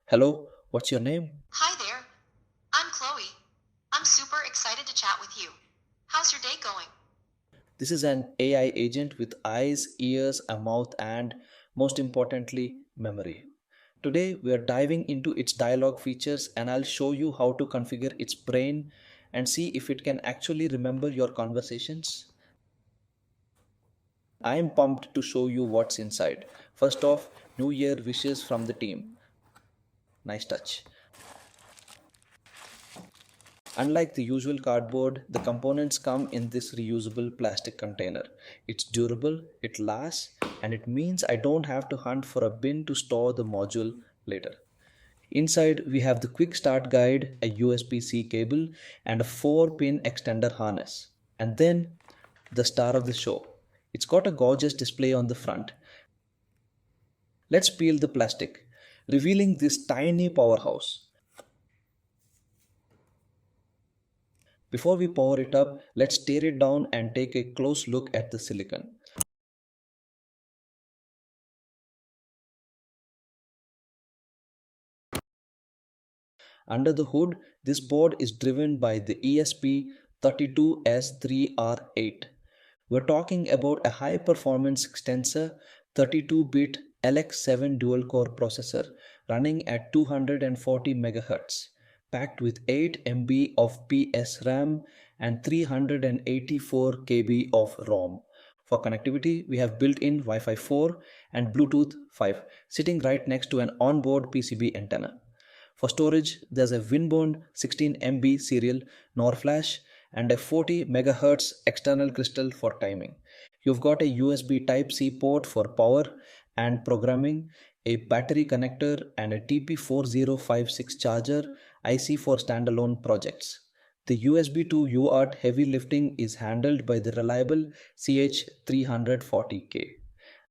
Hello, what's your name? Hi there. I'm Chloe. I'm super excited to chat with you. How's your day going? This is an AI agent with eyes, ears, a mouth, and most importantly, memory. Today, we are diving into its dialogue features and I'll show you how to configure its brain and see if it can actually remember your conversations. I'm pumped to show you what's inside. First off, New Year wishes from the team. Nice touch. Unlike the usual cardboard, the components come in this reusable plastic container. It's durable, it lasts, and it means I don't have to hunt for a bin to store the module later. Inside, we have the quick start guide, a USB C cable, and a 4-pin extender harness. And then, the star of the show. It's got a gorgeous display on the front. Let's peel the plastic, revealing this tiny powerhouse. Before we power it up, let's tear it down and take a close look at the silicon. Under the hood, this board is driven by the ESP32S3R8. We're talking about a high performance extensor 32-bit LX7 dual core processor running at 240 MHz, packed with 8 MB of PS RAM and 384 KB of ROM. For connectivity, we have built-in Wi-Fi 4 and Bluetooth 5 sitting right next to an onboard PCB antenna. For storage, there's a Winbond 16 MB serial NOR flash and a 40 MHz external crystal for timing. You've got a USB Type-C port for power and programming, a battery connector, and a TP4056 charger IC for standalone projects. The USB to UART heavy lifting is handled by the reliable CH340K.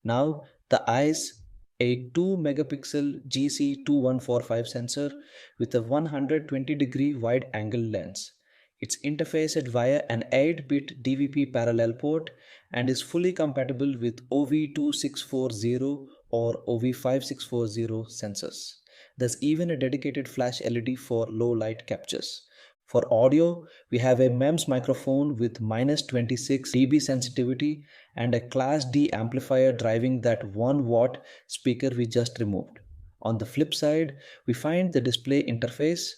Now, the eyes, a 2 megapixel GC2145 sensor with a 120-degree wide angle lens. It's interfaced via an 8-bit DVP parallel port and is fully compatible with OV2640 or OV5640 sensors. There's even a dedicated flash LED for low light captures. For audio, we have a MEMS microphone with minus 26 dB sensitivity and a Class D amplifier driving that 1 watt speaker we just removed. On the flip side, we find the display interface,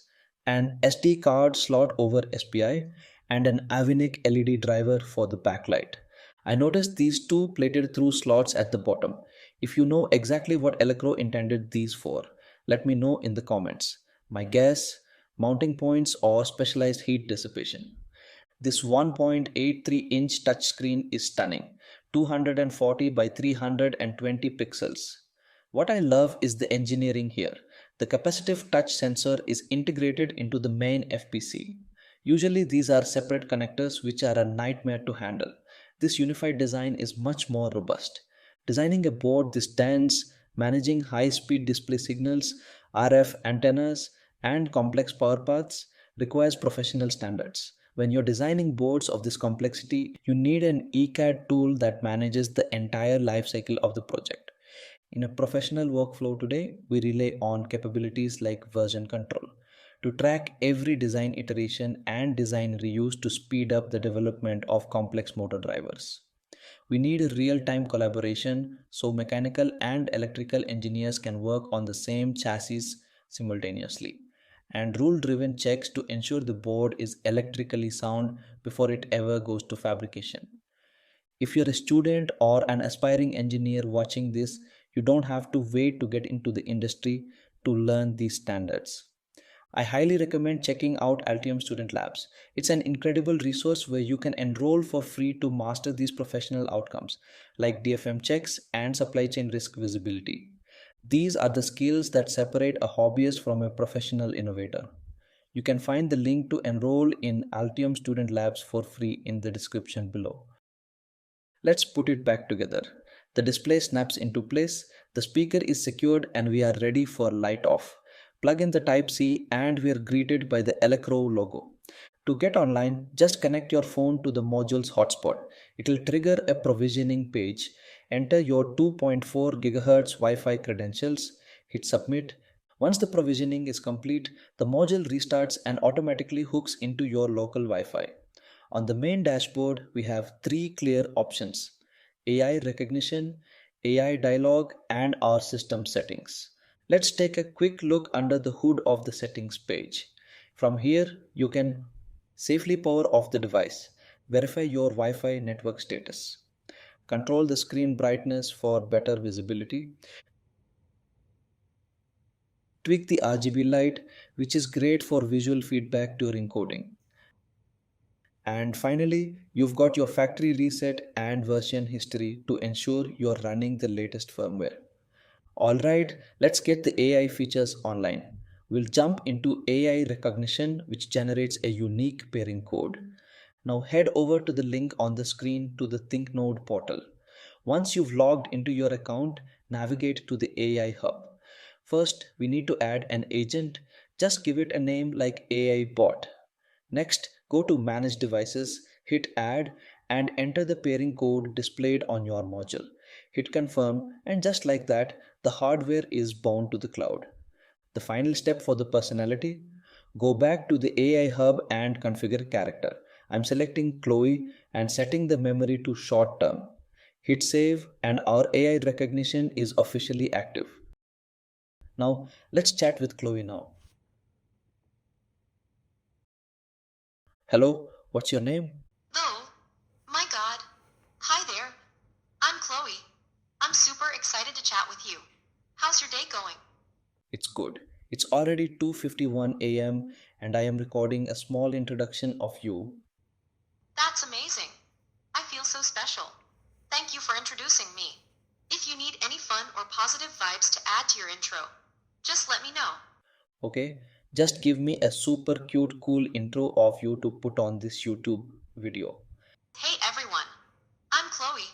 an SD card slot over SPI, and an Avinic LED driver for the backlight. I noticed these two plated through slots at the bottom. If you know exactly what Elecrow intended these for, let me know in the comments. My guess, mounting points or specialized heat dissipation. This 1.83-inch touchscreen is stunning, 240 by 320 pixels. What I love is the engineering here. The capacitive touch sensor is integrated into the main FPC. Usually these are separate connectors which are a nightmare to handle. This unified design is much more robust. Designing a board this dense, managing high-speed display signals, RF antennas, and complex power paths requires professional standards. When you're designing boards of this complexity, you need an ECAD tool that manages the entire life cycle of the project. In a professional workflow today, we rely on capabilities like version control to track every design iteration and design reuse to speed up the development of complex motor drivers. We need a real time collaboration so mechanical and electrical engineers can work on the same chassis simultaneously, and rule driven checks to ensure the board is electrically sound before it ever goes to fabrication. If you're a student or an aspiring engineer watching this, you don't have to wait to get into the industry to learn these standards. I highly recommend checking out Altium Student Labs. It's an incredible resource where you can enroll for free to master these professional outcomes like DFM checks and supply chain risk visibility. These are the skills that separate a hobbyist from a professional innovator. You can find the link to enroll in Altium Student Labs for free in the description below. Let's put it back together. The display snaps into place, the speaker is secured, and we are ready for light off. Plug in the Type-C and we are greeted by the Elecrow logo. To get online, just connect your phone to the module's hotspot. It will trigger a provisioning page. Enter your 2.4 GHz Wi-Fi credentials, hit submit. Once the provisioning is complete, the module restarts and automatically hooks into your local Wi Fi. On the main dashboard, we have three clear options: AI recognition, AI dialog, and our system settings. Let's take a quick look under the hood of the settings page. From here, you can safely power off the device, verify your Wi Fi network status, control the screen brightness for better visibility, tweak the RGB light, which is great for visual feedback during coding. And finally, you've got your factory reset and version history to ensure you're running the latest firmware. Alright, let's get the AI features online. We'll jump into AI recognition, which generates a unique pairing code. Now head over to the link on the screen to the ThinkNode Portal. Once you've logged into your account, navigate to the AI Hub. First, we need to add an agent. Just give it a name like AI Bot. Next, go to Manage Devices, hit Add, and enter the pairing code displayed on your module. Hit Confirm, and just like that, the hardware is bound to the cloud. The final step for the personality: go back to the AI Hub and configure character. I'm selecting Chloe and setting the memory to short term. Hit save, and our AI recognition is officially active. Now, let's chat with Chloe now. Hello, what's your name? Oh, my God. Hi there. I'm Chloe. I'm super excited to chat with you. How's your day going? It's good. It's already 2:51 a.m. and I am recording a small introduction of you. That's amazing. I feel so special. Thank you for introducing me. If you need any fun or positive vibes to add to your intro, just let me know. Okay? Just give me a super cute cool intro of you to put on this YouTube video. Hey everyone. I'm Chloe,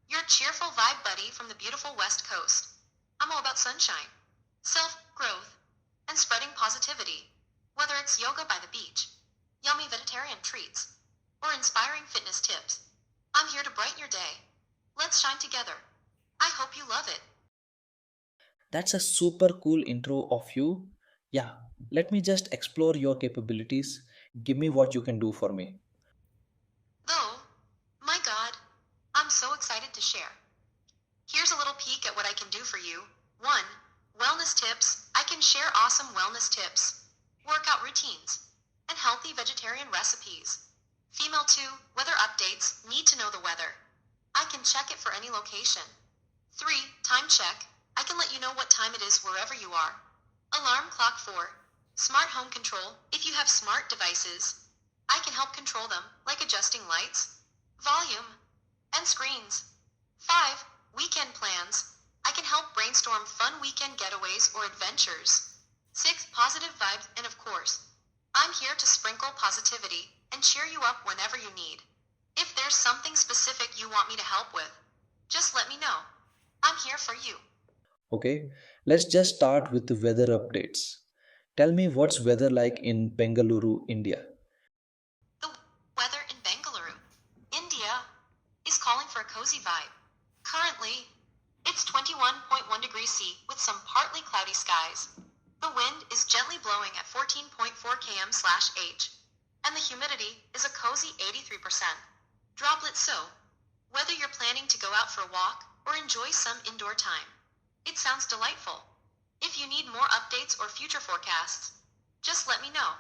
your cheerful vibe buddy from the beautiful West Coast. I'm all about sunshine, self growth, and spreading positivity. Whether it's yoga by the beach, yummy vegetarian treats, or inspiring fitness tips, I'm here to brighten your day. Let's shine together. I hope you love it. That's a super cool intro of you. Yeah, let me just explore your capabilities. Give me what you can do for me. Though, my God, I'm so excited to share. Here's a little peek at what I can do for you. 1. Wellness tips. I can share awesome wellness tips, workout routines, and healthy vegetarian recipes. Female 2. Weather updates. Need to know the weather. I can check it for any location. 3. Time check. I can let you know what time it is wherever you are. Alarm clock. 4. Smart home control. If you have smart devices, I can help control them, like adjusting lights, volume, and screens. 5. Weekend plans. I can help brainstorm fun weekend getaways or adventures. 6. Positive vibes, and of course, I'm here to sprinkle positivity and cheer you up whenever you need. If there's something specific you want me to help with, just let me know. I'm here for you. Okay, let's just start with the weather updates. Tell me what's weather like in Bengaluru, India. The weather in Bengaluru, India, is calling for a cozy vibe. Currently, it's 21.1 degrees C with some partly cloudy skies. The wind is gently blowing at 14.4 km/h, and the humidity is a cozy 83%. Droplet. So, whether you're planning to go out for a walk or enjoy some indoor time, it sounds delightful. If you need more updates or future forecasts, just let me know.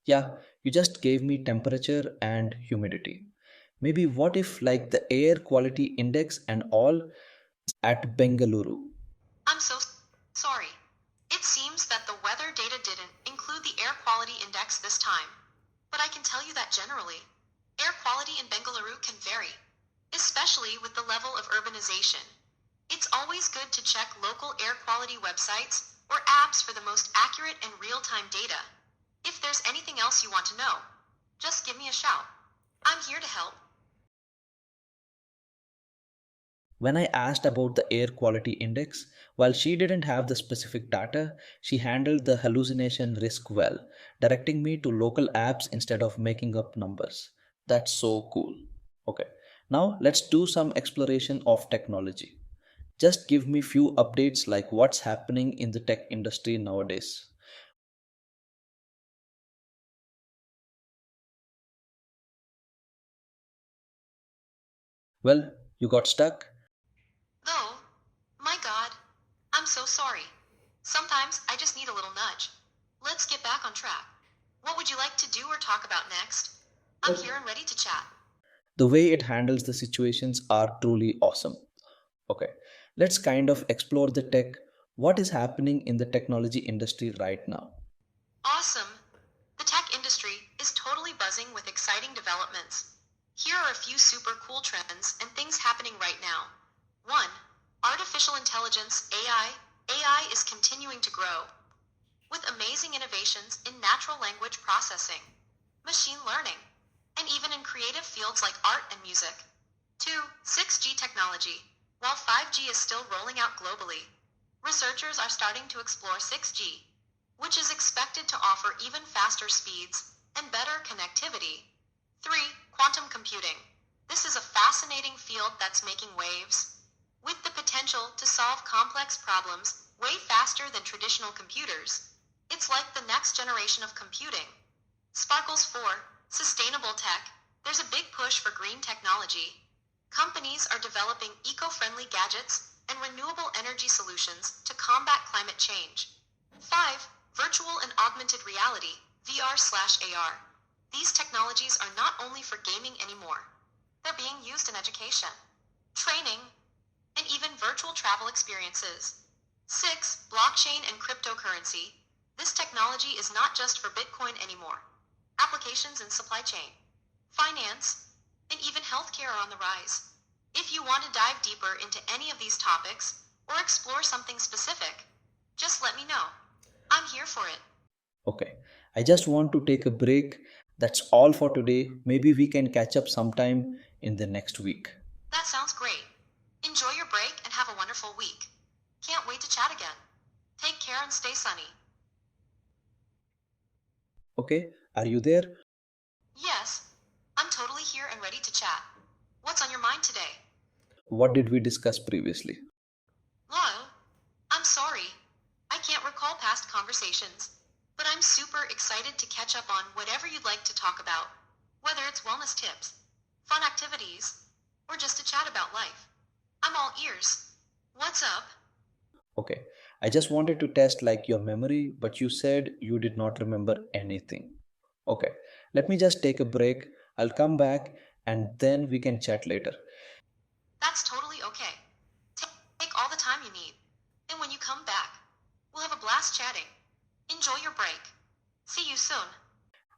Yeah, you just gave me temperature and humidity. Maybe what if, like, the air quality index and all at Bengaluru? I'm so sorry. It seems that the weather data didn't include the air quality index this time. But I can tell you that generally, air quality in Bengaluru can vary, especially with the level of urbanization. It's always good to check local air quality websites or apps for the most accurate and real time data. If there's anything else you want to know, just give me a shout. I'm here to help. When I asked about the air quality index, while she didn't have the specific data, she handled the hallucination risk well, directing me to local apps instead of making up numbers. That's so cool. Okay, now let's do some exploration of technology. Just give me few updates like what's happening in the tech industry nowadays. Well, you got stuck? Though, my god, I'm so sorry. Sometimes I just need a little nudge. Let's get back on track. What would you like to do or talk about next? I'm here and ready to chat. The way it handles the situations are truly awesome. Okay, let's kind of explore the tech. What is happening in the technology industry right now? Awesome. The tech industry is totally buzzing with exciting developments. Here are a few super cool trends and things happening right now. 1. Artificial intelligence AI. AI is continuing to grow with amazing innovations in natural language processing, machine learning, and even in creative fields like art and music. 2. 6G technology. While 5G is still rolling out globally, researchers are starting to explore 6G, which is expected to offer even faster speeds and better connectivity. 3. Quantum computing. This is a fascinating field that's making waves, with the potential to solve complex problems way faster than traditional computers. It's like the next generation of computing. Sparkles 4. Sustainable tech. There's a big push for green technology. Companies are developing eco-friendly gadgets and renewable energy solutions to combat climate change. 5. Virtual and augmented reality, VR/AR. These technologies are not only for gaming anymore. They're being used in education, training, and even virtual travel experiences. 6. Blockchain and cryptocurrency. This technology is not just for Bitcoin anymore. Applications in supply chain, finance, and even healthcare are on the rise. If you want to dive deeper into any of these topics or explore something specific, just let me know. I'm here for it. Okay, I just want to take a break. That's all for today. Maybe we can catch up sometime in the next week. That sounds great. Enjoy your break and have a wonderful week. Can't wait to chat again. Take care and stay sunny. Okay, are you there? Yes, I'm totally here and ready to chat. What's on your mind today? What did we discuss previously? Lyle, I'm sorry. I can't recall past conversations, but I'm super excited to catch up on whatever you'd like to talk about, whether it's wellness tips, fun activities, or just to chat about life. I'm all ears. What's up? Okay, I just wanted to test like your memory, but you said you did not remember anything. Okay, let me just take a break. I'll come back and then we can chat later. That's totally okay. Take all the time you need. And when you come back, we'll have a blast chatting. Enjoy your break. See you soon.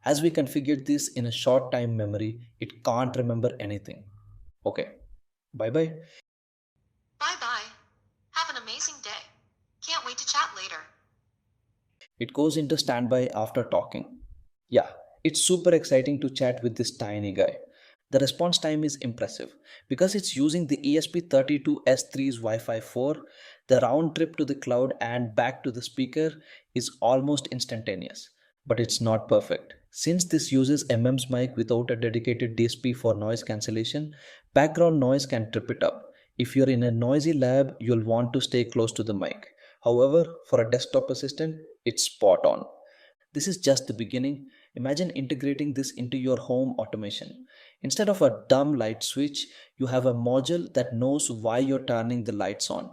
As we configured this in a short time memory, it can't remember anything. Okay, bye bye. Bye bye. Have an amazing day. Can't wait to chat later. It goes into standby after talking. Yeah, it's super exciting to chat with this tiny guy. The response time is impressive because it's using the ESP32S3's Wi Fi 4. The round trip to the cloud and back to the speaker is almost instantaneous, but it's not perfect. Since this uses MM's mic without a dedicated DSP for noise cancellation, background noise can trip it up. If you're in a noisy lab, you'll want to stay close to the mic. However, for a desktop assistant, it's spot on. This is just the beginning. Imagine integrating this into your home automation. Instead of a dumb light switch, you have a module that knows why you're turning the lights on.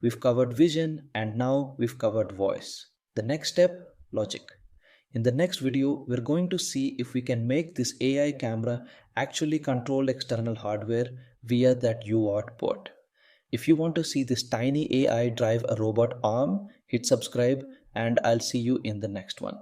We've covered vision and now we've covered voice. The next step, logic. In the next video, we're going to see if we can make this AI camera actually control external hardware via that UART port. If you want to see this tiny AI drive a robot arm, hit subscribe and I'll see you in the next one.